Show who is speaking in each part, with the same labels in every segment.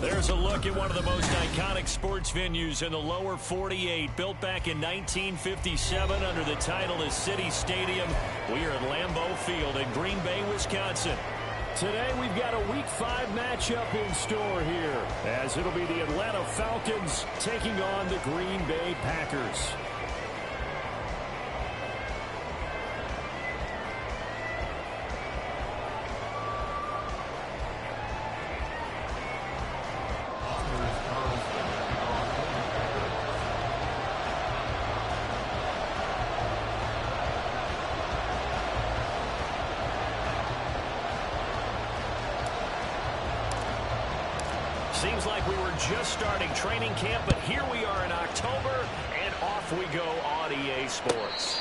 Speaker 1: There's a look at one of the most iconic sports venues in the lower 48, built back in 1957 under the title of City Stadium. We are at Lambeau Field in Green Bay, Wisconsin. Today we've got a Week 5 matchup in store here, as it'll be the Atlanta Falcons taking on the Green Bay Packers. Seems like we were just starting training camp, but here we are in October, and off we go on EA Sports.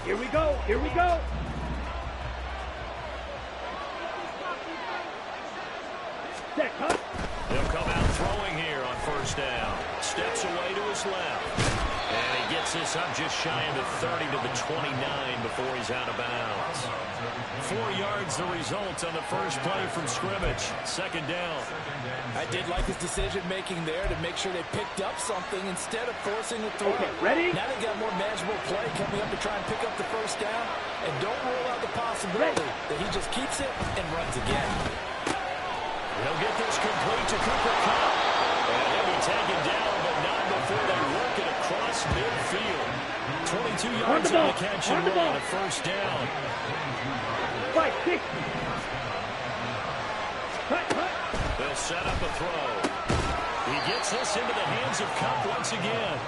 Speaker 2: Here we go. Here we go. Set, huh?
Speaker 1: He'll come out throwing here on first down. Steps away to his left. And he gets this up just shy of the 30 to the 29 before he's out of bounds. 4 yards the result on the first play from scrimmage. Second down.
Speaker 3: I did like his decision-making there to make sure they picked up something instead of forcing the throw.
Speaker 2: Okay, ready?
Speaker 3: Now they got more manageable play coming up to try and pick up the first down. And don't rule out the possibility that he just keeps it and runs again.
Speaker 1: He'll get this complete to Cooper Kupp. And he'll be taken down, but not before they work it across midfield. 22 yards on the catch and run, a first down.
Speaker 2: 5, 6.
Speaker 1: They'll set up a throw. He gets this into the hands of Kupp once again.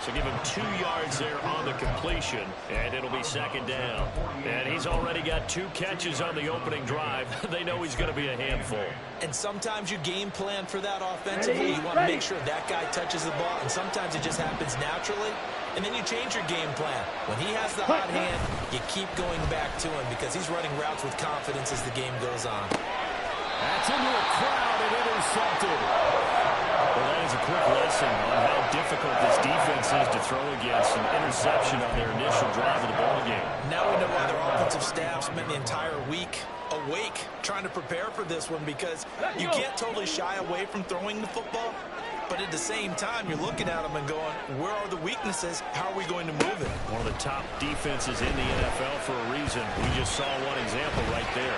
Speaker 1: So give him 2 yards there on the completion, and it'll be second down. And he's already got 2 catches on the opening drive. They know he's going to be a handful.
Speaker 3: And sometimes you game plan for that offensively. You want to make sure that guy touches the ball, and sometimes it just happens naturally. And then you change your game plan. When he has the hot hand, you keep going back to him because he's running routes with confidence as the game goes on.
Speaker 1: That's into a crowd and intercepted. Well, that is a quick lesson on how difficult this defense is to throw against. An interception on their initial drive of the ballgame.
Speaker 3: Now we know why their offensive staff spent the entire week awake trying to prepare for this one, because you can't totally shy away from throwing the football. But at the same time, you're looking at them and going, where are the weaknesses? How are we going to move it?
Speaker 1: One of the top defenses in the NFL for a reason. We just saw one example right there.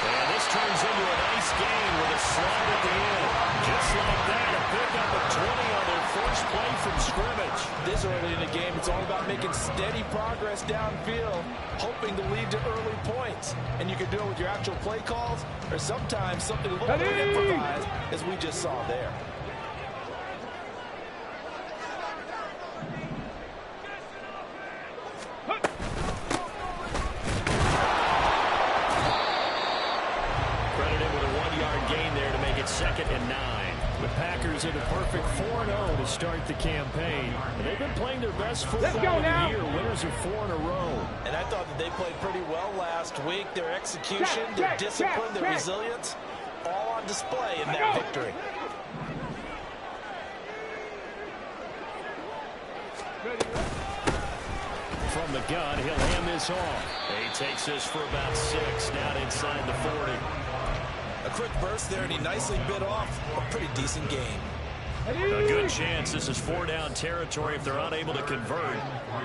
Speaker 1: And this turns into a nice game with a slide at the end. Just like that, a pickup of 20 on their first play from scrimmage.
Speaker 3: This early in the game, it's all about making steady progress downfield, hoping to lead to early points. And you can do it with your actual play calls, or sometimes something a little bit improvised, as we just saw there.
Speaker 1: Second and 9. The Packers in a perfect 4-0 to start the campaign. And they've been playing their best football of the year. Winners of 4 in a row.
Speaker 3: And I thought that they played pretty well last week. Their execution, their discipline, their resilience, all on display in that victory.
Speaker 1: From the gun, he'll hand this off. He takes this for about 6, down inside the 40.
Speaker 3: A quick burst there, and he nicely bit off a pretty decent gain.
Speaker 1: A good chance this is 4-down territory if they're unable to convert.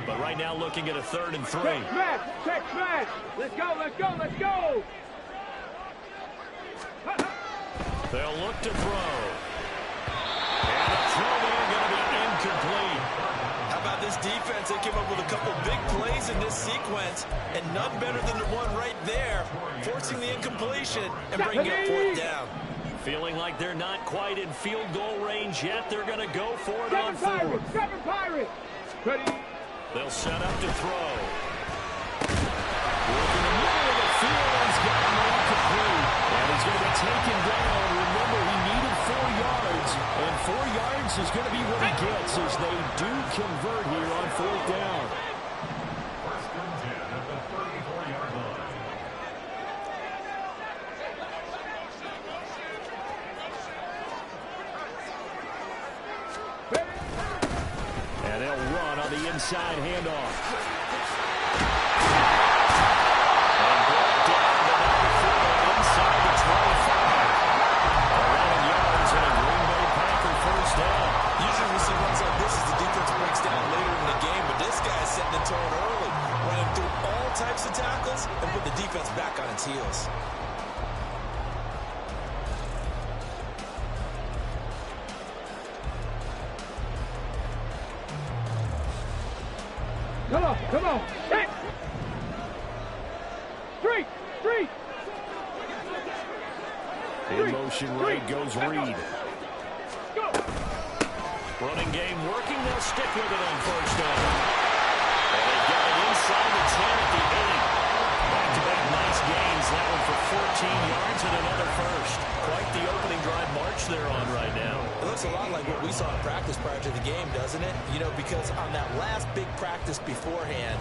Speaker 1: But right now looking at a 3rd and 3.
Speaker 2: Check smash! Check smash! Let's go, let's go, let's go!
Speaker 1: They'll look to throw. And the throw there going to be incomplete.
Speaker 3: How about this defense? They came up with a couple big plays in this sequence, and none better than the one right there, forcing the incompletion and bringing up 4th down.
Speaker 1: Feeling like they're not quite in field goal range yet. They're going to go for it on 4th.
Speaker 2: Seven Pirates! Ready?
Speaker 1: They'll set up to throw. Working the middle of the field, he's got him incomplete. And he's going to be taken down. Remember, he needed 4 yards. And 4 yards is going to be what he gets as they do convert here on 4th down. And they'll run on the inside handoff. And brought down to number 4 inside the 25. 11 yards and a Green Bay Packer 1st down.
Speaker 3: Usually we see runs like this as the defense breaks down later in the game, but this guy's setting the tone early, running through all types of tackles and put the defense back on its heels.
Speaker 2: Come on, come on! Hit! Street! Street!
Speaker 1: In motion right goes Reed.
Speaker 2: Go!
Speaker 1: Running game working. They'll stick with it on 1st down. And they got it inside the 10 at the 8. Back-to-back nice gains. That one for 14 yards and another 1st. Quite the opening drive march they're on right now.
Speaker 3: It looks a lot like what we saw in practice prior to the game, doesn't it? You know, because on that last big practice beforehand,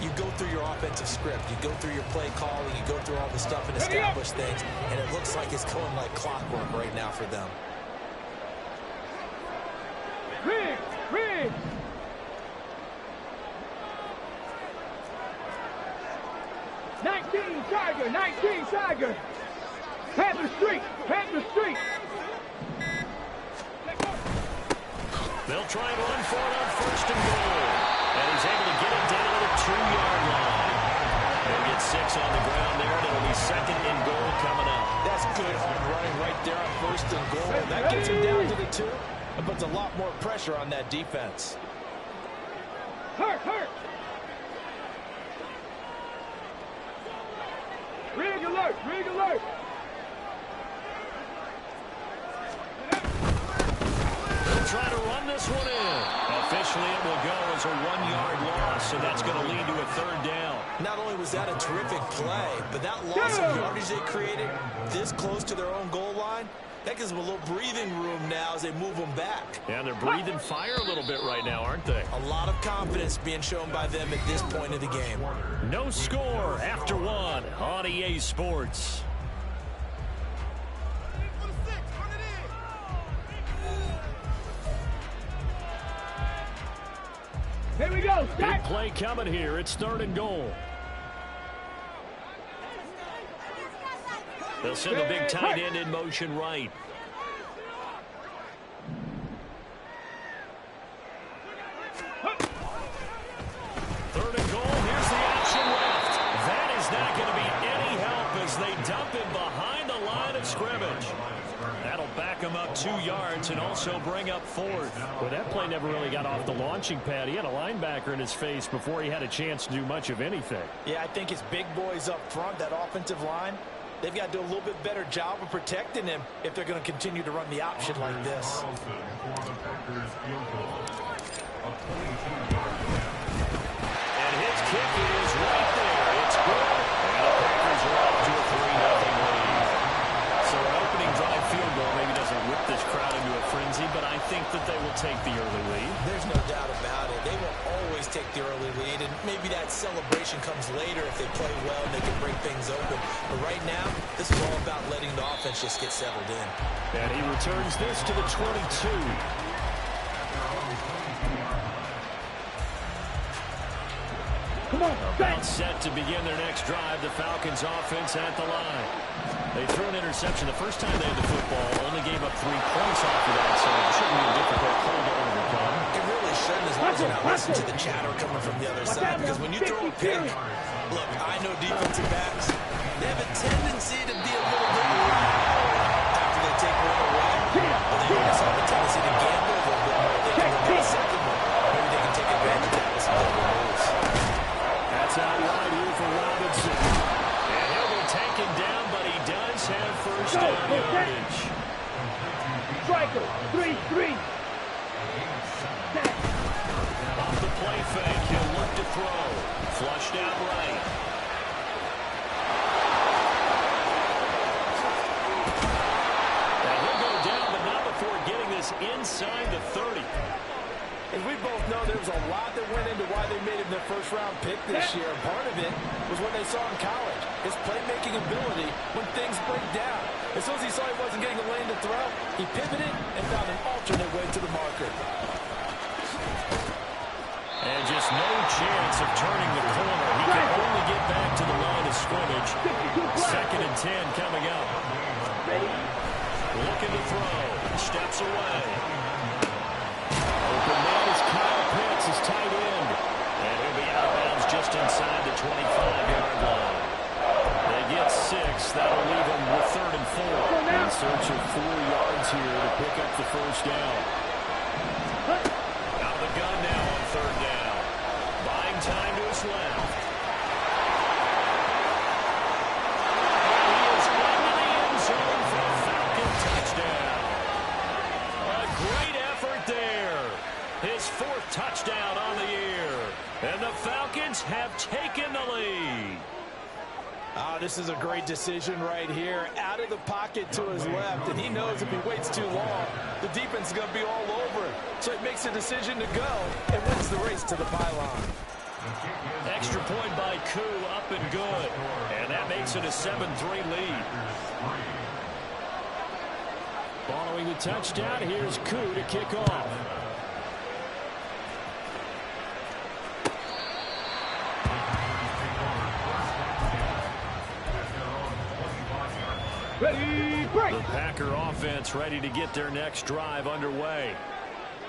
Speaker 3: you go through your offensive script, you go through your play calling, you go through all the stuff and establish things, and it looks like it's going like clockwork right now for them.
Speaker 2: Rig! Rig! Tiger! 19 Tiger! Panther Street! Panther Street!
Speaker 1: They'll try and run for it on 1st and goal. And he's able to get it down to the 2-yard line. They'll get 6 on the ground there, and it'll be 2nd and goal coming up.
Speaker 3: That's good hard running right there on 1st and goal. And that gets him down to the 2 and puts a lot more pressure on that defense.
Speaker 2: Hurt! Hurt! Rig alert! Rig alert!
Speaker 1: They'll try to run this one in. Officially, it will go as a 1-yard loss, and that's going to lead to a 3rd down.
Speaker 3: Not only was that a terrific play, but that loss of yardage they created this close to their own goal line, that gives them a little breathing room now as they move them back.
Speaker 1: And they're breathing fire a little bit right now, aren't they?
Speaker 3: A lot of confidence being shown by them at this point of the game.
Speaker 1: No score after 1 on EA Sports.
Speaker 2: Here we go!
Speaker 1: Big play coming here. It's 3rd and goal. They'll send the big tight end in motion right. Third and goal. Here's the action left. That is not going to be any help as they dump him behind the line of scrimmage. That'll back him up 2 yards and also bring up 4th. Well, that play never really got off the launching pad. He had a linebacker in his face before he had a chance to do much of anything.
Speaker 3: Yeah, I think his big boys up front, that offensive line, they've got to do a little bit better job of protecting him if they're going to continue to run the option like this.
Speaker 1: And his kick is right there. It's good. And the Packers are off to a 3-0 lead. So an opening drive field goal maybe doesn't whip this crowd into a frenzy, but I think that they will take the early lead.
Speaker 3: There's no doubt about it. They will always take the early lead, and maybe that celebration comes later if they play well and they can break things open. But right now, this is all about letting the offense just get settled in.
Speaker 1: And he returns this to the 22. About set to begin their next drive. The Falcons offense at the line. They threw an interception the first time they had the football. Only gave up 3 points off of that, so it shouldn't be a difficult play to overcome.
Speaker 3: It really shouldn't, as long as you're not listening to the chatter coming from the other side. Because when you throw a pick, look, I know defensive backs, they have a tendency to be a little bit loud after they take one away. But they also have a tendency to gamble a little bit more. They can win a second one. Maybe they can take advantage of that with some double moves.
Speaker 1: That's out wide here for Robinson. And he'll be taken down, but he does have first down yardage.
Speaker 2: Striker, 3-3.
Speaker 1: Off the play fake, he'll look to throw. Flushed out right. And he'll go down, but not before getting this inside the 30.
Speaker 4: And we both know there was a lot that went into why they made him their first-round pick this year. Part of it was what they saw in college, his playmaking ability when things break down. As soon as he saw he wasn't getting a lane to throw, he pivoted and found an alternate way to the marker.
Speaker 1: And just no chance of turning the corner. He can only get back to the line of scrimmage. 2nd and 10 coming up. Looking to throw. Steps away. Open man is Kyle Pitts, his tight end. And he'll be out of bounds just inside the 25-yard line. They get 6. That'll leave them with 3rd and 4. In search of 4 yards here to pick up the first down. Out of the gun now on 3rd down. Buying time to his left. And he is into the end zone for a Falcon touchdown. A great effort there. His 4th touchdown on the year. And the Falcons have taken the lead.
Speaker 4: Oh, this is a great decision right here. Out of the pocket to his left, and he knows if he waits too long, the defense is going to be all over it. So he makes a decision to go and wins the race to the pylon.
Speaker 1: Extra point by Koo, up and good. And that makes it a 7-3 lead. Following the touchdown, here's Koo to kick off.
Speaker 2: Ready, break.
Speaker 1: The Packer offense ready to get their next drive underway.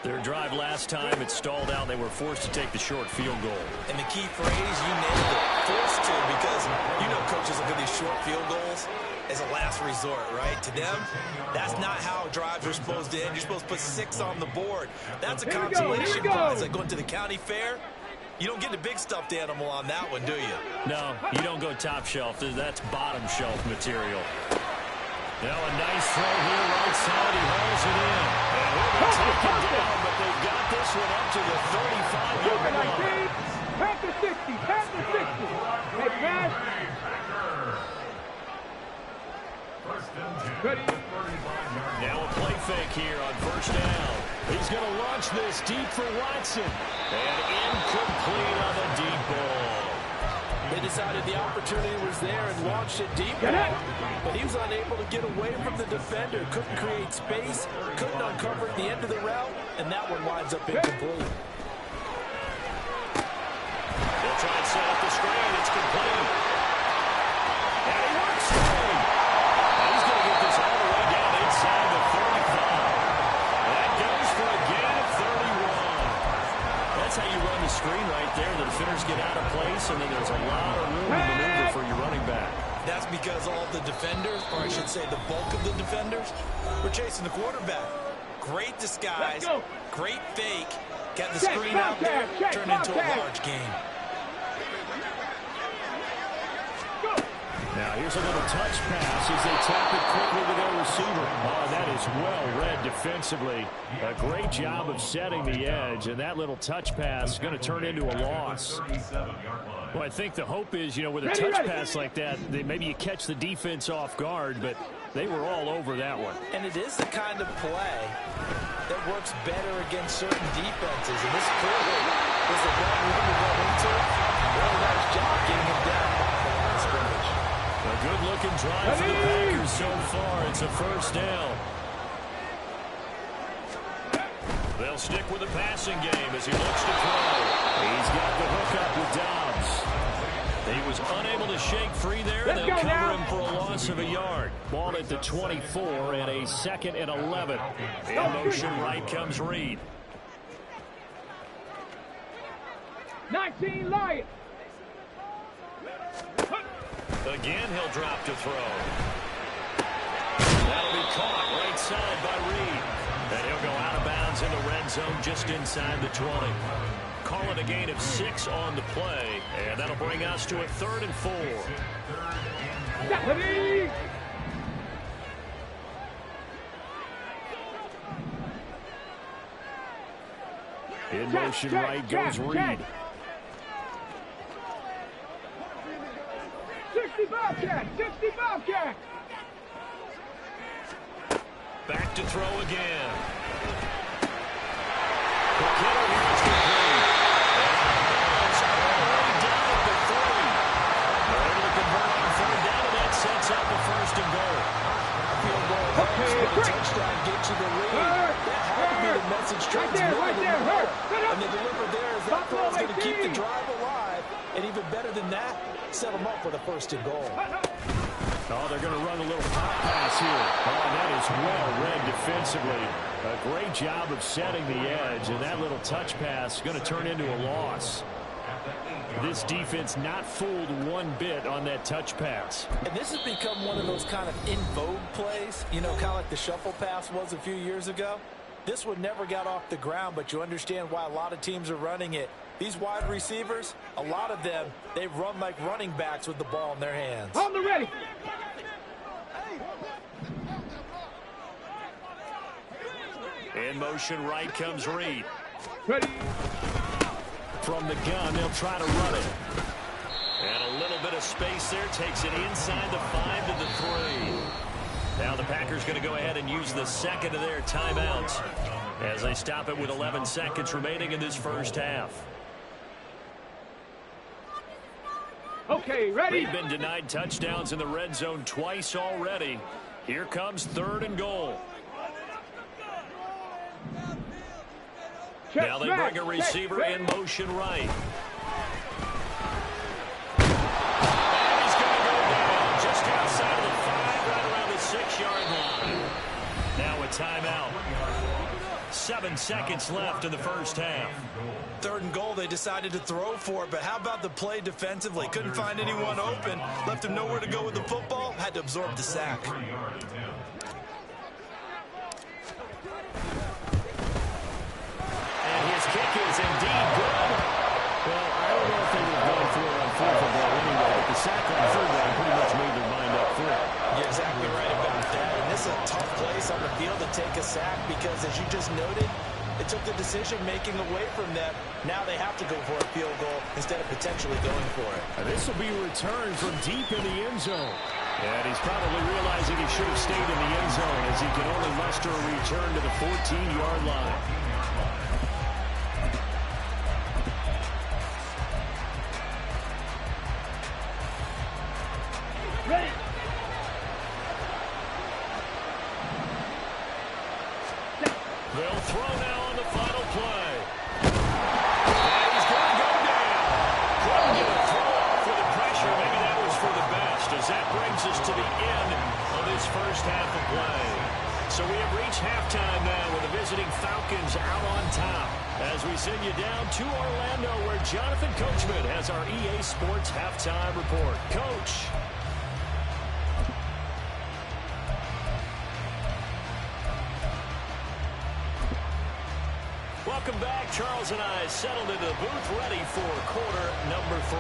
Speaker 1: Their drive last time, it stalled out. They were forced to take the short field goal.
Speaker 3: And the key phrase, you nailed it, forced to, because you know coaches look at these short field goals as a last resort, right? To them, that's not how drives are supposed to end. You're supposed to put 6 on the board. That's a consolation prize. Like going to the county fair, you don't get the big stuffed animal on that one, do you?
Speaker 1: No, you don't go top shelf. That's bottom shelf material. Now a nice throw here, right side. He hauls it in. And he'll be taken down, but they've got this one up to the 35-yard line.
Speaker 2: Panther 60, Panther 60. Hey, pass. Ready.
Speaker 1: Now a play fake here on 1st down. He's going to launch this deep for Watson. And incomplete on the deep ball.
Speaker 4: They decided the opportunity was there and launched it deep, but he was unable to get away from the defender. Couldn't create space, couldn't uncover the end of the route, and that one winds up incomplete.
Speaker 1: They'll try and set up the screen. It's complete. And he works through. He's going to get this all the way down inside the 35. That goes for a gain of 31. That's how you run the screen right there. The defenders get out of place, and then there's a lot of room to maneuver for your running back.
Speaker 3: That's because all the defenders, or I should say the bulk of the defenders, were chasing the quarterback. Great disguise, great fake, got the screen out there, turned into a large gain.
Speaker 1: Now here's a little touch pass as they tap it quickly to their receiver. Oh, that is well read defensively. A great job of setting the edge, and that little touch pass is going to turn into a loss. Well, I think the hope is, with a touch pass like that, maybe you catch the defense off guard, but they were all over that one.
Speaker 4: And it is the kind of play that works better against certain defenses, and this clearly was the one we need to go into. Really nice job getting him down off the line of scrimmage.
Speaker 1: A good-looking drive for the Packers so far. It's a 1st down. They'll They'll stick with the passing game as he looks to throw. He's got the hook up with Dobbs. He was unable to shake free there. They'll cover him for a loss of a yard. Ball at the 24 and a 2nd and 11. In motion right comes Reed.
Speaker 2: 19 Lions.
Speaker 1: Again, he'll drop to throw. That'll be caught right side by Reed. And he'll go out of bounds in the red zone just inside the 20. Call it a gain of 6 on the play, and that'll bring us to a 3rd and 4. In motion right goes Reed.
Speaker 2: 60 Bobcat, 60 Bobcat.
Speaker 1: Back to throw again. The killer here is complete. It's already down at the 3. They're able to convert on 3rd down, and that sets up a 1st and goal.
Speaker 4: Field goal, touchdown, get you the lead. That had to be the message transmitted. And the deliver there is that throw is going to keep the drive alive. And even better than that, set them up with a 1st and goal.
Speaker 1: Oh, they're going to run a little pop pass here. Oh, that is well read defensively. A great job of setting the edge, and that little touch pass is going to turn into a loss. This defense not fooled one bit on that touch pass.
Speaker 4: And this has become one of those kind of in vogue plays, you know, kind of like the shuffle pass was a few years ago. This one never got off the ground, but you understand why a lot of teams are running it. These wide receivers, a lot of them, they run like running backs with the ball in their hands.
Speaker 2: On the ready.
Speaker 1: In motion right comes Reed.
Speaker 2: Ready.
Speaker 1: From the gun, they'll try to run it. And a little bit of space there takes it inside the 5 to the 3. Now the Packers going to go ahead and use the 2nd of their timeouts as they stop it with 11 seconds remaining in this first half.
Speaker 2: Okay, ready.
Speaker 1: They've been denied touchdowns in the red zone twice already. Here comes 3rd and goal. Now they bring a receiver in motion right. And he's going to go down just outside of the 5, right around the 6-yard line. Now a timeout. 7 seconds left in the first half.
Speaker 3: 3rd and goal, they decided to throw for it, but how about the play defensively? Couldn't find anyone open, left him nowhere to go with the football, had to absorb the sack.
Speaker 1: His kick is indeed good. Well, I don't know if they would have gone for it on 4th and goal anyway, but the sack on 3rd down pretty much made their mind up for it.
Speaker 3: You're exactly right about that. And this is a tough place on the field to take a sack because, as you just noted, it took the decision-making away from them. Now they have to go for a field goal instead of potentially going for it.
Speaker 1: This will be a return from deep in the end zone. And he's probably realizing he should have stayed in the end zone as he can only muster a return to the 14-yard line.
Speaker 2: Ready.
Speaker 1: They'll throw now on the final play. And he's going to go down. Couldn't get a throw off with the pressure. Maybe that was for the best, as that brings us to the end of this first half of play. So we have reached halftime now with the visiting Falcons out on top. As we send you down to Orlando, where Jonathan Coachman has our EA Sports halftime report. Coach. Welcome back. Charles and I settled into the booth, ready for quarter number 3.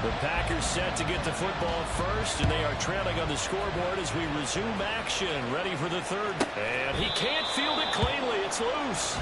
Speaker 1: The Packers set to get the football first, and they are trailing on the scoreboard as we resume action, ready for the 3rd. And he can't field it cleanly. It's loose.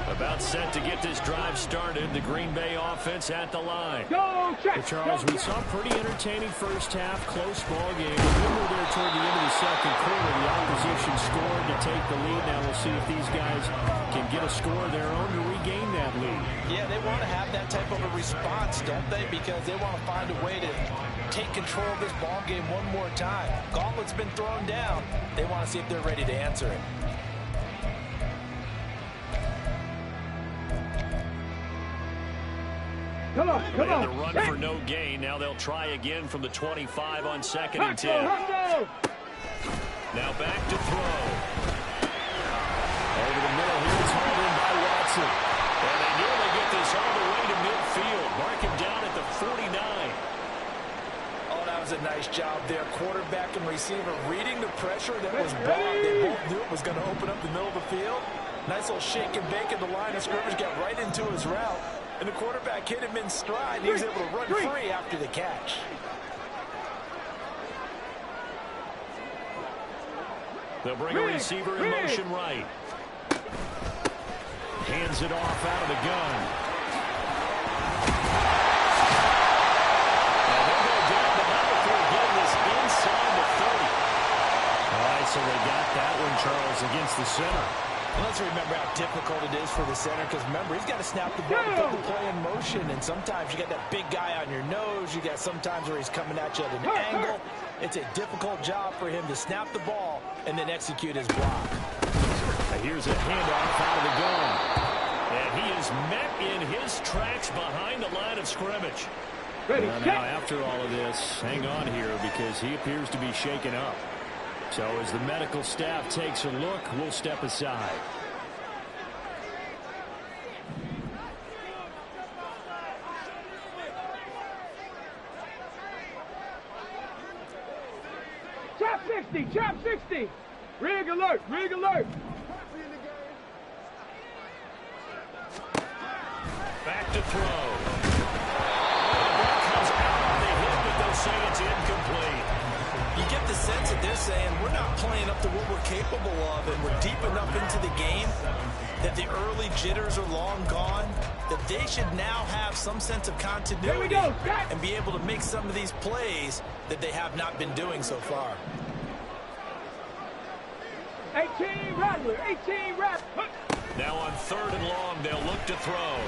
Speaker 1: A About set to get this drive started. The Green Bay offense at the line.
Speaker 2: Go check.
Speaker 5: Well, Charles, we saw a pretty entertaining first half, close ball game. But when we're there toward the end of the second quarter, the opposition scored to take the lead. Now we'll see if these guys can get a score of their own to regain that lead.
Speaker 3: Yeah, they want to have that type of a response, don't they? Because they want to find a way to take control of this ball game one more time. Gauntlet's been thrown down. They want to see if they're ready to answer it.
Speaker 2: Come on, come on.
Speaker 1: The run for no gain. Now they'll try again from the 25 on 2nd and 10. Now back to throw. Over the middle here. It's hauled in by Watson. And they nearly get this all the way to midfield. Mark him down at the 49.
Speaker 3: Oh, that was a nice job there. Quarterback and receiver reading the pressure that was brought. They both knew it was going to open up the middle of the field. Nice little shake and bake at the line of scrimmage. Got right into his route. And the quarterback hit him in stride. He was able to run free after the catch.
Speaker 1: They'll bring a receiver in motion right. Hands it off out of the gun. And they'll go down the middle for getting this inside the 30.
Speaker 5: All right, so they got that one, Charles, against the center.
Speaker 3: And let's remember how difficult it is for the center, because remember, he's got to snap the ball to put the play in motion, and sometimes you got that big guy on your nose. You got sometimes where he's coming at you at an angle. It's a difficult job for him to snap the ball and then execute his block.
Speaker 1: Here's a handoff out of the gun. And he is met in his tracks behind the line of scrimmage.
Speaker 5: Well, now, after all of this, hang on here because he appears to be shaken up. So as the medical staff takes a look, we'll step aside.
Speaker 2: Chop 60, chop 60. Rig alert, rig alert.
Speaker 1: Back to throw. The ball comes out on the hit, but they'll say it's incomplete.
Speaker 3: You get the sense that they're saying we're not playing up to what we're capable of, and we're deep enough into the game that the early jitters are long gone, that they should now have some sense of continuity and be able to make some of these plays that they have not been doing so far.
Speaker 2: 18 Rattler, 18 Rattler.
Speaker 1: Now on 3rd and long, they'll look to throw.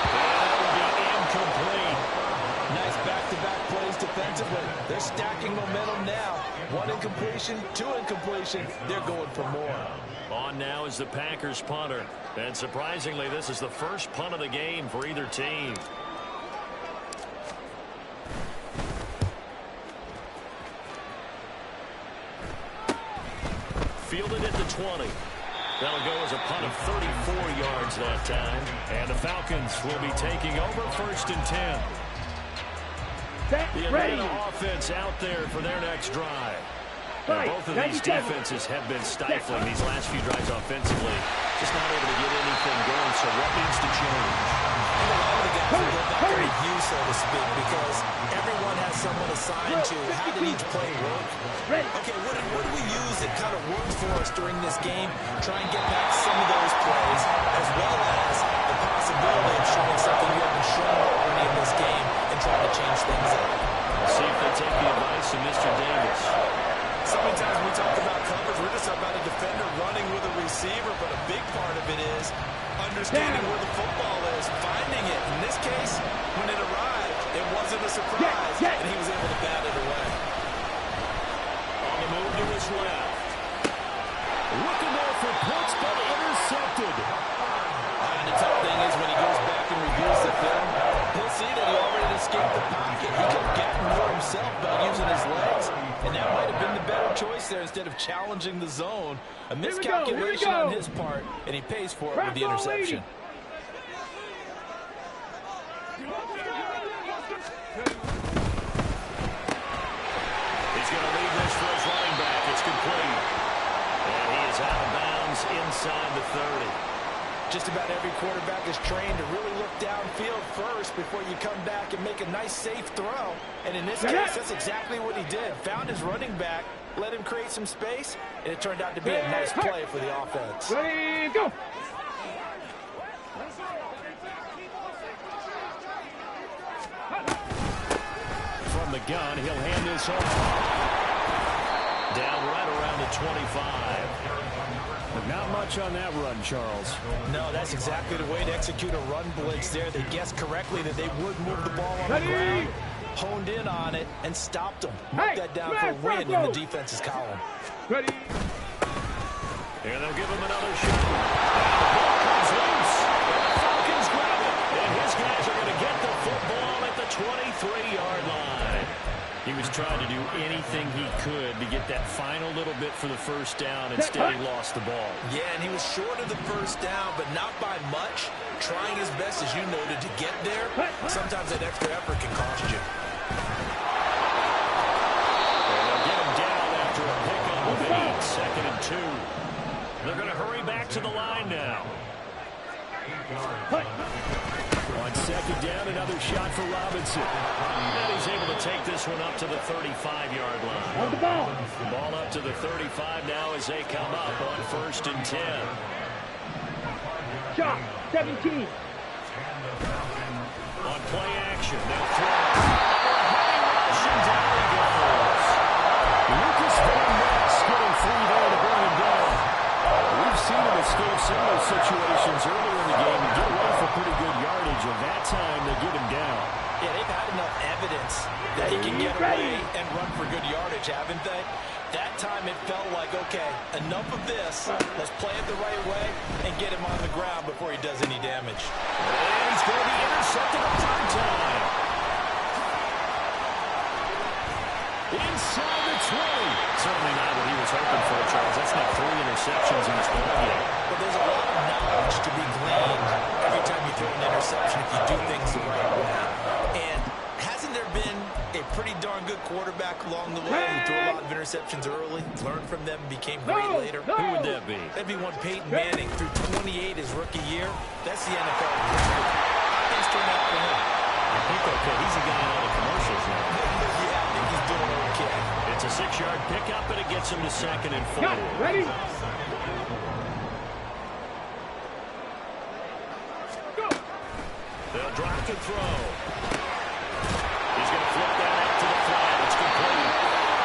Speaker 1: That will be incomplete.
Speaker 3: Nice back-to-back plays defensively. They're stacking momentum now. 1 incompletion, 2 incompletion. They're going for more.
Speaker 1: On now is the Packers punter. And surprisingly, this is the first punt of the game for either team. Fielded at the 20. That'll go as a punt of 34 yards that time. And the Falcons will be taking over 1st and 10. The Atlanta offense out there for their next drive. Now, both of these defenses have been stifling these last few drives offensively. Just not able to get anything going, so what needs to change?
Speaker 3: I think a lot of the guys will go back to review, so to speak, because everyone has someone assigned to how did each play work. Okay, what did we use that kind of worked for us during this game? Try and get back some of those plays, as well as the possibility of showing something we haven't shown already in this game and trying to change things up.
Speaker 1: We'll see if they take the advice of Mr. Davis.
Speaker 3: So many times we talk about coverage, we're just about a defender running with a receiver, but a big part of it is understanding where the football is, finding it. In this case, when it arrived, it wasn't a surprise, and he was able to bat it away.
Speaker 1: On the move to his left. Looking there for Pitts, but intercepted.
Speaker 3: And the tough thing is when he goes back and reviews the film, he'll see that he already escaped the pocket. He could have gotten more himself by using his legs, and that might have been the better choice there instead of challenging the zone. A miscalculation on his part, and he pays for it with the interception.
Speaker 1: He's going to lead this for his running back. It's complete. And he is out of bounds inside the 30.
Speaker 3: Just about every
Speaker 4: quarterback is trained to really look downfield first before you come back and make a nice, safe throw. And in this case, that's exactly what he did. Found his running back, let him create some space, and it turned out to be a nice play for the offense.
Speaker 2: Ready, go.
Speaker 1: From the gun, he'll hand this off. Down right around the 25.
Speaker 5: But not much on that run, Charles.
Speaker 3: No, that's exactly the way to execute a run blitz there. They guessed correctly that they would move the ball on the ground, honed in on it, and stopped them. Mark that down for a win in the defense's column.
Speaker 2: Ready.
Speaker 1: Here they'll give him another shot. And the ball comes loose. And the Falcons grab it. And his guys are going to get the football at the 23-yard line. He was trying to do anything he could to get that final little bit for the first down. Instead, he lost the ball.
Speaker 3: Yeah, and he was short of the first down, but not by much. Trying his best, as you noted, to get there. Sometimes that extra effort can cost you.
Speaker 1: And they'll get him down after a pickup of 8, 2nd and 2. They're going to hurry back to the line now.
Speaker 5: On second down, another shot for Robinson.
Speaker 1: And he's able to take this one up to the 35-yard line.
Speaker 2: On the ball.
Speaker 1: Ball up to the 35 now as they come up on 1st and 10.
Speaker 2: Shot, 17.
Speaker 1: On play action, they'll throw. Heading rush, and down he goes.
Speaker 5: Lucas Van Ness getting free there to bring him down. We've seen him escape similar situations earlier in the game and get away for pretty good yardage, and that time they get him down.
Speaker 3: Yeah, they've had enough evidence that he can get away and run for good yardage, haven't they? That time it felt like, okay, enough of this. Let's play it the right way and get him on the ground before he does any damage.
Speaker 1: And he's going to be intercepted a third time. Inside the 20. Certainly not what he was hoping for, Charles. That's not 3 interceptions in this ball game.
Speaker 3: But there's a lot of knowledge to be gleaned every time you throw an interception if you do things the right way. And hasn't there been a pretty darn good quarterback along the way who threw a lot of interceptions early, learned from them, became great later?
Speaker 1: Who would that be?
Speaker 3: That'd be one Peyton Manning through 28 his rookie year. That's the NFL record. How things turn out for him?
Speaker 1: I think okay. He's a guy in all the commercials now.
Speaker 3: Yeah, I think he's doing okay.
Speaker 1: It's a 6-yard pickup, and it gets him to 2nd and 4.
Speaker 2: Got it. Ready? Go.
Speaker 1: They'll drop to throw. He's going to flip that out to the flat. It's complete.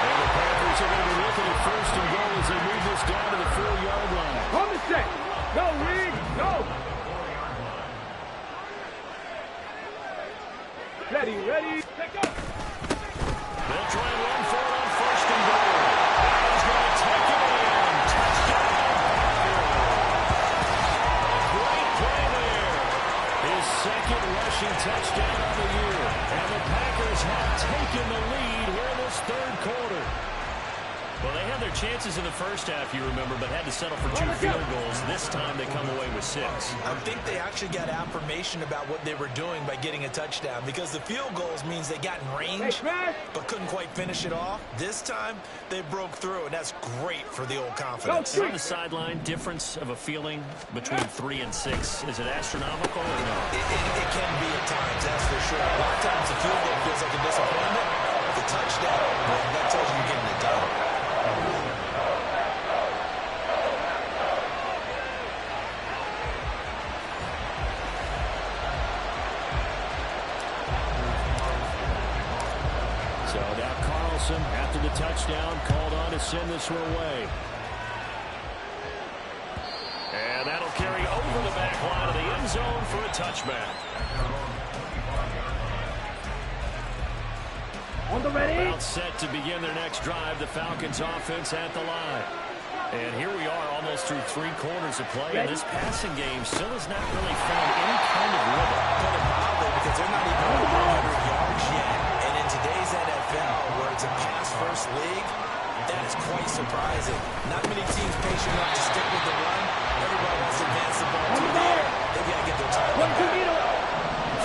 Speaker 5: And the Packers are going to be looking at 1st and goal as they move this down to the 4-yard line.
Speaker 2: On the set. Go, Reed. Go. Ready, ready. Let go.
Speaker 1: They'll try and run for it on 1st and goal. He's going to take it in. Touchdown. Great play there.
Speaker 5: His 2nd rushing touchdown of the year.
Speaker 1: And the Packers have taken the lead here in this 3rd quarter. Well, they had their chances in the first half, you remember, but had to settle for 2 field goals. This time they come away with 6.
Speaker 3: I think they actually got affirmation about what they were doing by getting a touchdown, because the field goals means they got in range but couldn't quite finish it off. This time they broke through, and that's great for the old confidence.
Speaker 1: On the sideline, difference of a feeling between 3 and 6. Is it astronomical or no?
Speaker 3: It can be at times, that's for sure. A lot of times the field goal feels like a disappointment. The touchdown, well, that tells you you're getting it done.
Speaker 5: So now Carlson, after the touchdown, called on to send this one away.
Speaker 1: And that'll carry over the back line of the end zone for a touchback.
Speaker 2: On the ready.
Speaker 1: About set to begin their next drive, the Falcons offense at the line. And here we are almost through 3 quarters of play, and this passing game still has not really found any kind of rhythm.
Speaker 3: But probably because they're not even over 100 yards yet. And in today's NFL, where it's a pass-first league, that is quite surprising. Not many teams patient enough to stick with the run. Everybody wants to advance the ball through the air. They've got to get their time back.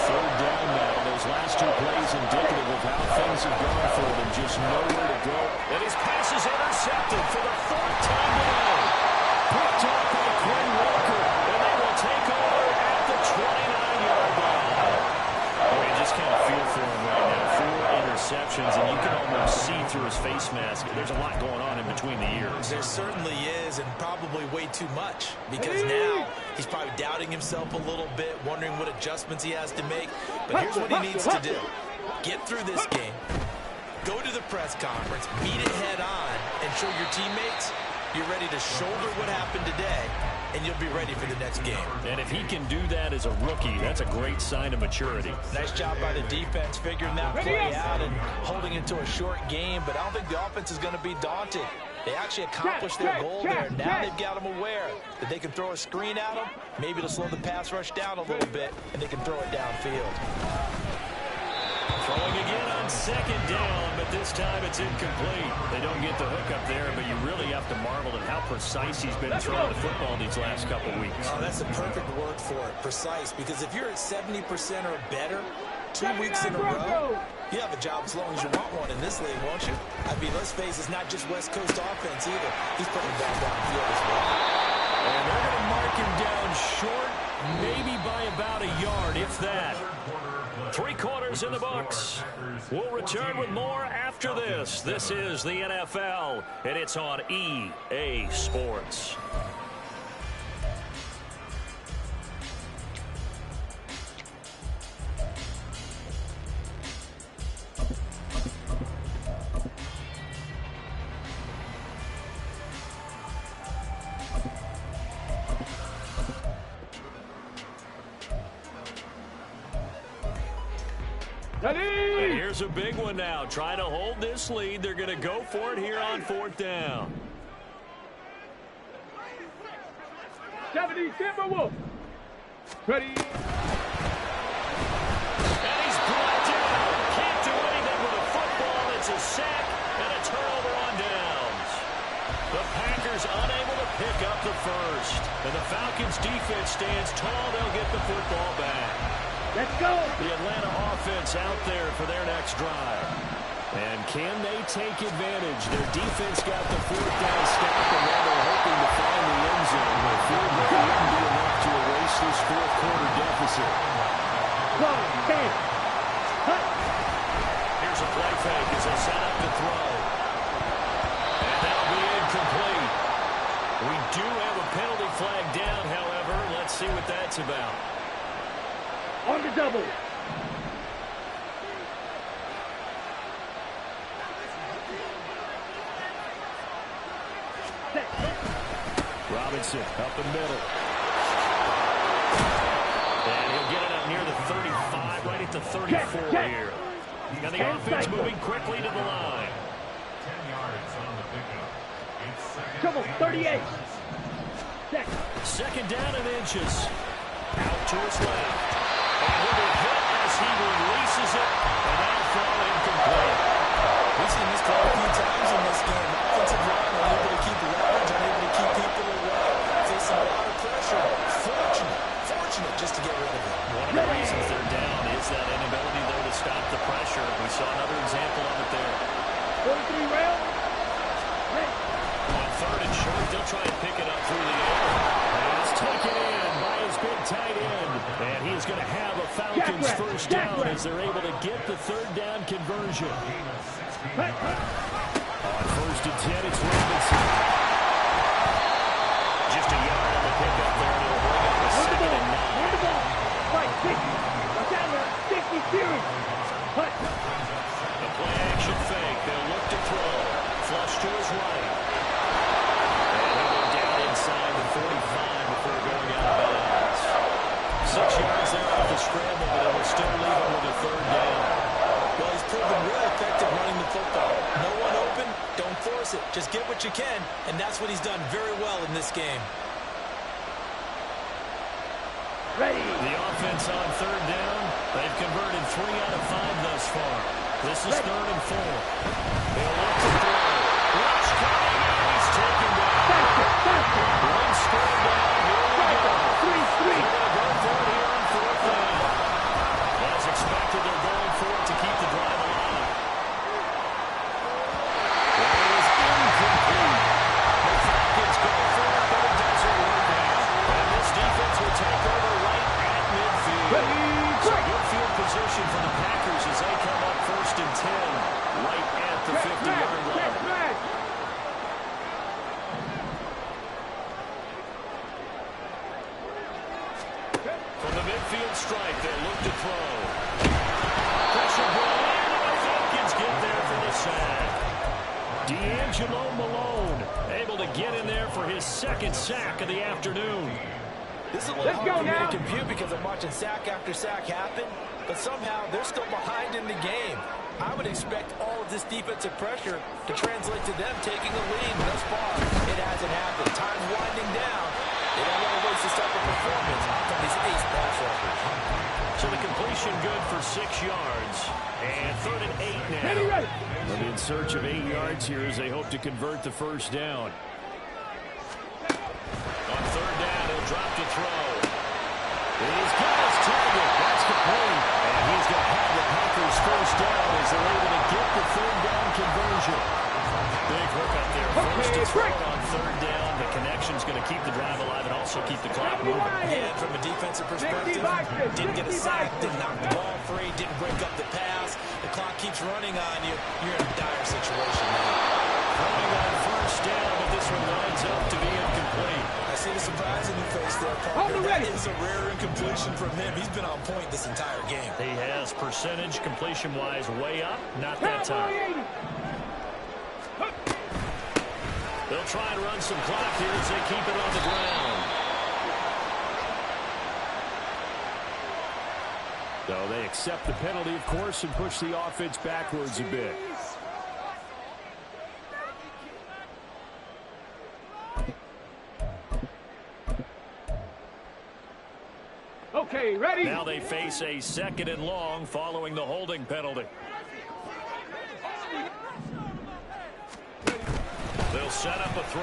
Speaker 5: 3rd down now. Those last 2 plays indicative of how things have gone for them. Just nowhere to go.
Speaker 1: And his pass is intercepted for the 4th time today. Picked off by Quinn Walker, and they will take over at through his face mask. There's a lot going on in between the ears.
Speaker 3: There certainly is, and probably way too much, because now he's probably doubting himself a little bit, wondering what adjustments he has to make. But here's what he needs to do. Get through this game, go to the press conference, meet it head on, and show your teammates you're ready to shoulder what happened today, and you'll be ready for the next game.
Speaker 1: And if he can do that as a rookie, that's a great sign of maturity.
Speaker 3: Nice job by the defense figuring that play out and holding it to a short game, but I don't think the offense is going to be daunted. They actually accomplished their goal there. Now they've got them aware that they can throw a screen at them, maybe to slow the pass rush down a little bit, and they can throw it downfield.
Speaker 1: Throwing again on second down, but this time it's incomplete. They don't get the hook up there, but you really have to marvel at how precise he's been throwing the football these last couple weeks.
Speaker 3: Oh, that's the perfect word for it, precise, because if you're at 70% or better 2 weeks in a row, you have a job as long as you want one in this league, won't you? I mean, let's face it, it's not just West Coast offense either. He's putting it downfield as well.
Speaker 1: And they're going to mark him down short, maybe by about a yard, if that. 3 quarters in the books. We'll return with more after this. This is the NFL, and it's on EA Sports. And here's a big one now. Trying to hold this lead. They're going to go for it here on 4th down.
Speaker 2: 70 Timberwolves. Ready.
Speaker 1: And he's brought down. Can't do anything with a football. It's a sack and a turnover on downs. The Packers unable to pick up the first. And the Falcons defense stands tall. They'll get the football back.
Speaker 2: Let's go.
Speaker 1: The Atlanta offense out there for their next drive. And can they take advantage? Their defense got the 4th down stop, and now they're hoping to find the end zone. They feel like they wouldn't be enough to erase this 4th quarter deficit.
Speaker 2: Go, 10.
Speaker 1: Here's a play fake as they set up the throw. And that'll be incomplete. We do have a penalty flag down, however. Let's see what that's about.
Speaker 2: On the double.
Speaker 1: Robinson up the middle. And he'll get it up near the 35, right at the 34 here. And the offense moving quickly to the line.
Speaker 6: 10 yards on the pickup.
Speaker 2: Trouble, 38.
Speaker 1: Second down and inches. Out to his left. And with a hit as he releases it, and that'll fall incomplete.
Speaker 3: We've seen this call a few times in this game. Offensive line unable to keep leverage, unable to keep people away. Facing a lot of pressure. Fortunate just to get rid of it.
Speaker 1: One of the reasons they're down is that inability, though, to stop the pressure. We saw another example of it there.
Speaker 2: 43 round.
Speaker 1: On 3rd and short, they'll try and pick it up through the air. And it's taken in by his big tight end. And he is going to have a Falcons first down as they're able to get the 3rd down conversion. On 1st and 10, it's Robinson. Just a yard on the pickup there, and he'll bring up a 2nd and 9.
Speaker 2: On the ball. Right, 50. Watch out now. 60 series.
Speaker 1: The play action fake. They'll look to throw. Flush to his right. And he'll go down inside the 45 before going out of bounds. 6 yards there off the scramble, but it will still leave him with a 3rd down.
Speaker 3: Well, he's proven real effective running the football. No one open, don't force it. Just get what you can, and that's what he's done very well in this game.
Speaker 2: Ready.
Speaker 1: The offense on 3rd down. They've converted 3 out of 5 thus far. This is 3rd and 4. They'll look to throw. Rush coming, and he's taken down.
Speaker 2: Faster.
Speaker 1: One score down. Here we go.
Speaker 2: 3-3.
Speaker 1: They're going to go for it here on 4th down. As expected, they're going for it to keep the drive alive. That is incomplete. The Falcons go for it, but it doesn't work out. And this defense will take over right at midfield. So good field position for the Packers as they come up 1st and 10 right at the 50-yard to throw. Pressure ball in, and the Falcons get there for the sack. D'Angelo Malone able to get in there for his second sack of the afternoon.
Speaker 4: This is a little hard for me to compute because I'm watching sack after sack happen, but somehow they're still behind in the game. I would expect all of this defensive pressure to translate to them taking a lead. Thus far, it hasn't happened. Time's winding down. They don't want to waste this type of performance from these ace pass rushers.
Speaker 1: So the completion good for 6 yards. And 3rd and 8 now.
Speaker 5: They'll be in search of 8 yards here as they hope to convert the first down.
Speaker 1: On 3rd down, he'll drop to throw. He's got his target. That's complete. And he's going to have the Packers first down as they're able to get the 3rd down conversion. Big hook up there. First to throw on 3rd down. The connection's going to keep the drive alive and also keep the clock moving.
Speaker 3: And from a defensive perspective, didn't get a sack, didn't knock the ball free, didn't break up the pass. The clock keeps running on you. You're in a dire situation now.
Speaker 1: Throwing on first down, but this one lines up to be incomplete.
Speaker 3: I see the surprise in your face there, Parker. That is a rare incompletion from him. He's been on point this entire game.
Speaker 1: He has percentage completion-wise way up. Not that time. They'll try and run some clock here as they keep it on the ground.
Speaker 5: So they accept the penalty, of course, and push the offense backwards a bit.
Speaker 2: Okay, ready?
Speaker 1: Now they face a 2nd and long following the holding penalty. They'll set up a throw.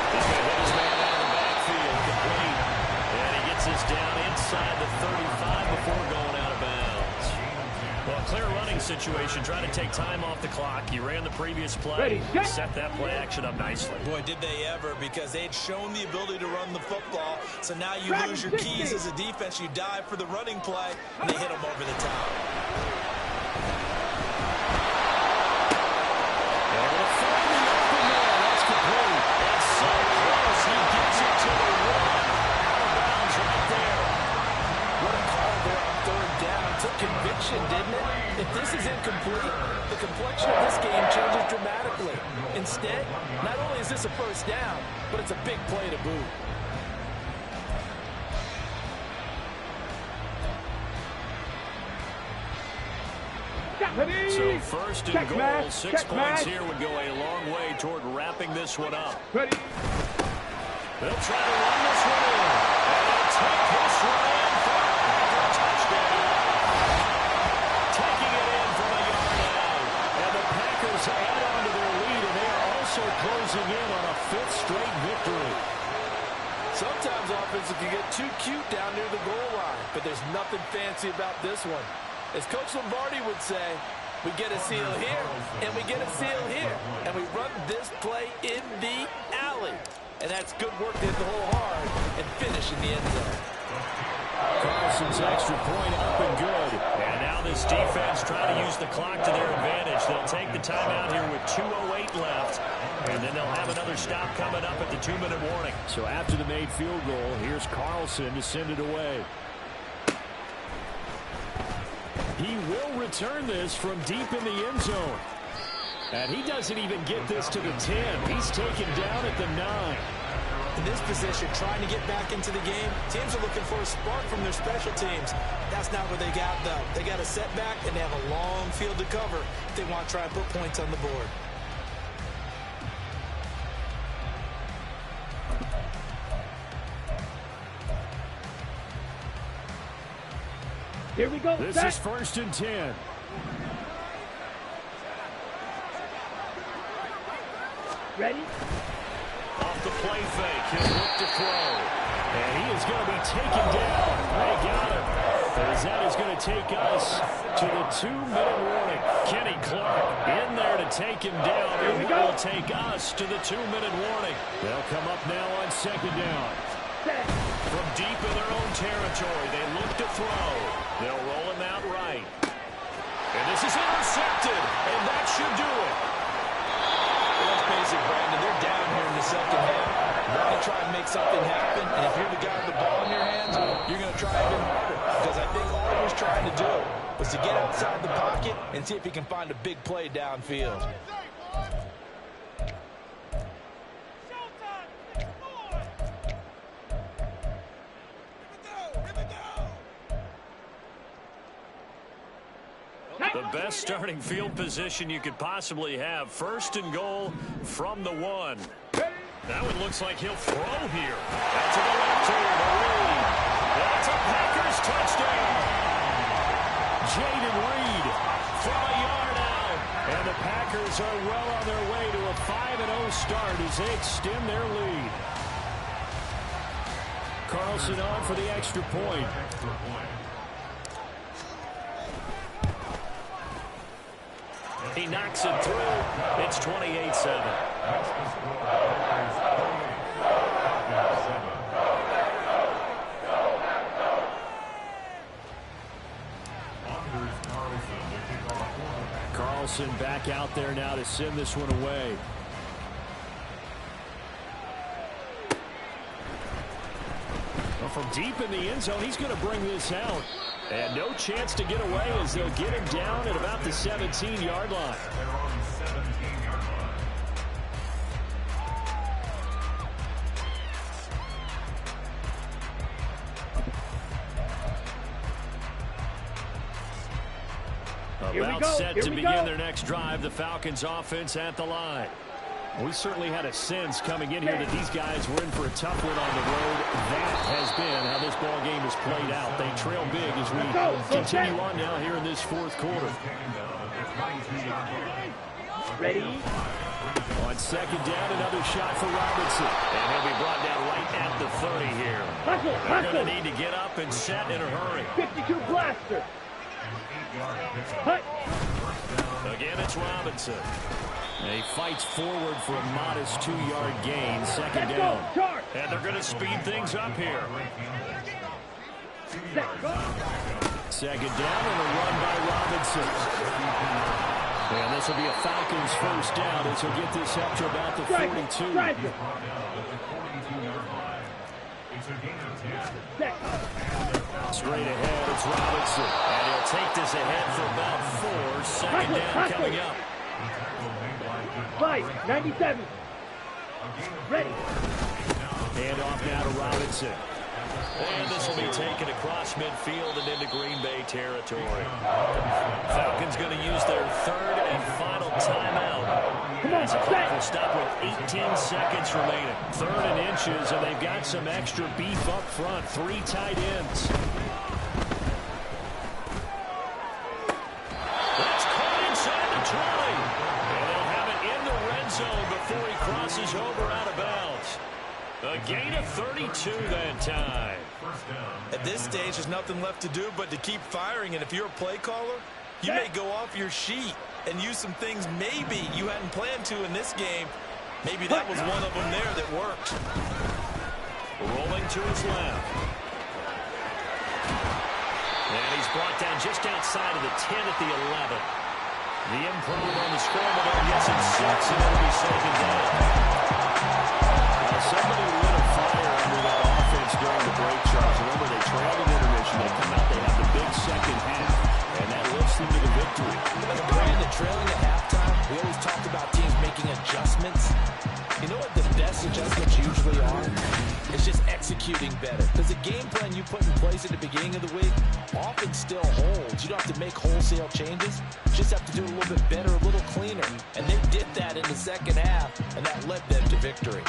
Speaker 1: He's going to hit his man out of the backfield, complete. And he gets us down inside the 35 before going out of bounds. Well, clear running situation, trying to take time off the clock. He ran the previous play.
Speaker 2: Ready,
Speaker 1: Set that play action up nicely.
Speaker 3: Boy, did they ever, because they'd shown the ability to run the football. So now you lose your keys as a defense. You dive for the running play, and they hit him over the top.
Speaker 4: Conviction, didn't it? If this is incomplete, the complexion of this game changes dramatically. Instead, not only is this a first down, but it's a big play to boot.
Speaker 1: So 1st and goal, 6 points here would go a long way toward wrapping this one up.
Speaker 2: Ready?
Speaker 1: They'll try to run this one in. And they'll take this one in for a touchdown. Taking it in from a yard out. And the Packers add on to their lead, and they are also closing in on a 5th straight victory.
Speaker 4: Sometimes offenses can get too cute down near the goal line, but there's nothing fancy about this one. As Coach Lombardi would say, we get a seal here, and we get a seal here, and we run this play in the alley. And that's good work to hit the hole hard and finish in the end zone.
Speaker 5: Carlson's extra point up and good.
Speaker 1: And now this defense trying to use the clock to their advantage. They'll take the timeout here with 2:08 left. And then they'll have another stop coming up at the 2-minute warning.
Speaker 5: So after the made field goal, here's Carlson to send it away. He will return this from deep in the end zone. And he doesn't even get this to the 10. He's taken down at the 9.
Speaker 3: In this position, trying to get back into the game, teams are looking for a spark from their special teams. That's not what they got, though. They got a setback, and they have a long field to cover if they want to try and put points on the board.
Speaker 2: Here we go.
Speaker 5: This is 1st and 10.
Speaker 2: Ready?
Speaker 1: Off the play fake, he'll look to throw. And he is going to be taken down. They got him. As that is going to take us to the 2-minute warning. Kenny Clark in there to take him down. And will take us to the 2-minute warning.
Speaker 5: They'll come up now on 2nd down.
Speaker 1: From deep in their own territory, they look to throw. They'll roll him out right. And this is intercepted. And that should do it.
Speaker 3: Well, let's face it, Brandon. They're down here in the second half. Want to try and make something happen. And if you're the guy with the ball in your hand,
Speaker 4: trying to do was to get outside the pocket and see if he can find a big play downfield.
Speaker 1: The best starting field position you could possibly have. First and goal from the 1. That one looks like he'll throw here. Out to the left here to Reed. That's a Packers touchdown. Jaden Reed from a yard out. And the Packers are well on their way to a 5-0 start as they extend their lead. Carlson on for the extra point. He knocks it through. It's 28-7. Carlson back out there now to send this one away. Well, from deep in the end zone, he's going to bring this out. And no chance to get away as they'll get him down at about the 17-yard line. About set to begin their next drive. The Falcons offense at the line. We certainly had a sense coming in here that these guys were in for a tough one on the road. That has been how this ball game has played out. They trail big as we continue on now here in this fourth quarter.
Speaker 2: Ready?
Speaker 1: On second down, another shot for Robinson. And he'll be brought down right at the 30 here. They're going to need to get up and set in a hurry.
Speaker 2: 52 blaster. Hut.
Speaker 1: Again, it's Robinson. And he fights forward for a modest 2-yard gain. Second down. And they're going to speed things up here. Second down and a run by Robinson. And this will be a Falcons first down as he'll get this up to about the 42. Straight ahead, it's Robinson. And he'll take this ahead for about 4. Second down coming up.
Speaker 2: 97. Ready.
Speaker 1: Hand off now to Robinson. And this will be taken across midfield and into Green Bay territory. Falcons going to use their third and final timeout. As the clock will stop with 18 seconds remaining. Third and inches, and they've got some extra beef up front. 3 tight ends. That's caught inside the 20. And they'll have it in the red zone before he crosses over out of bounds. A gain of 32 that time.
Speaker 4: At this stage, there's nothing left to do but to keep firing. And if you're a play caller, you may go off your sheet and use some things maybe you hadn't planned to in this game. Maybe that was one of them there that worked.
Speaker 1: Rolling to his left. And he's brought down just outside of the 10 at the 11. The improve on the scoreboard gets him 6, and it'll be second down. Somebody lit a fire under that offense during the break, Charles. Remember, they trailed at intermission. They come out, they have the big second half, and that lifts them to the victory.
Speaker 4: Brian, the trailing at halftime, we always talk about teams making adjustments. You know what the best adjustments usually are? It's just executing better. Because the game plan you put in place at the beginning of the week often still holds. You don't have to make wholesale changes. You just have to do it a little bit better, a little cleaner. And they did that in the second half, and that led them to victory.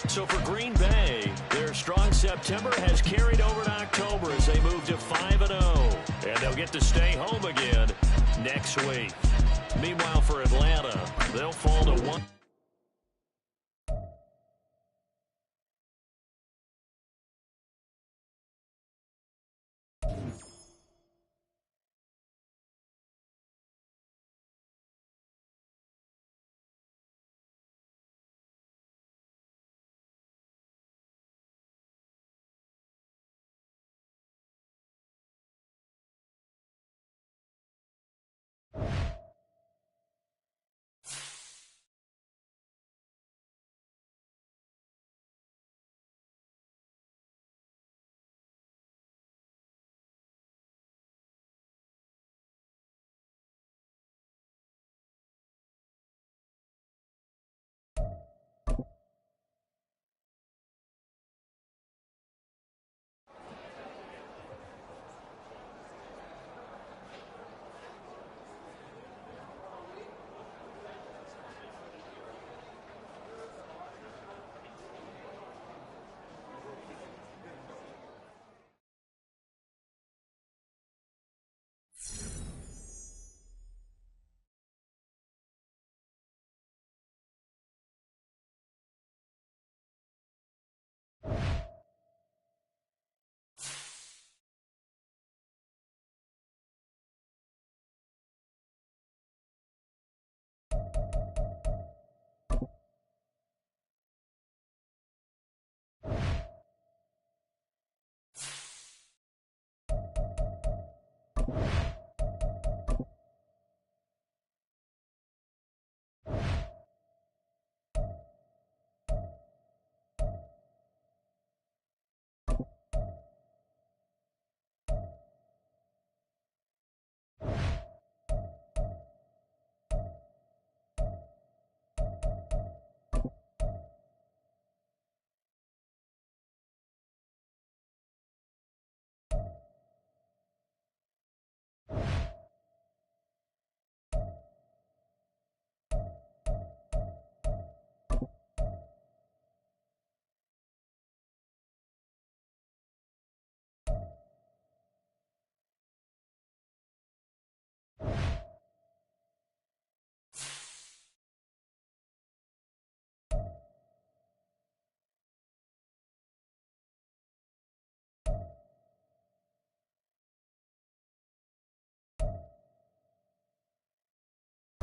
Speaker 1: So for Green Bay, their strong September has carried over to October as they move to 5-0. And they'll get to stay home again next week. Meanwhile, for Atlanta, they'll fall to 1.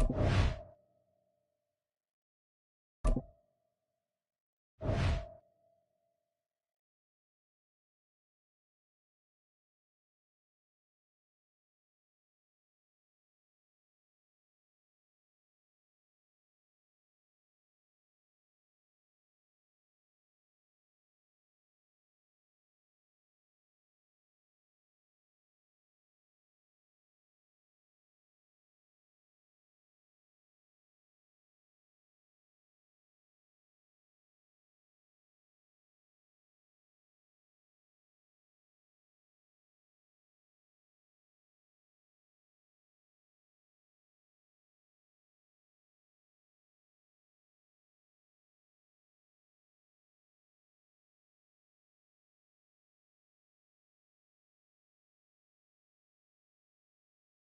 Speaker 1: Bye.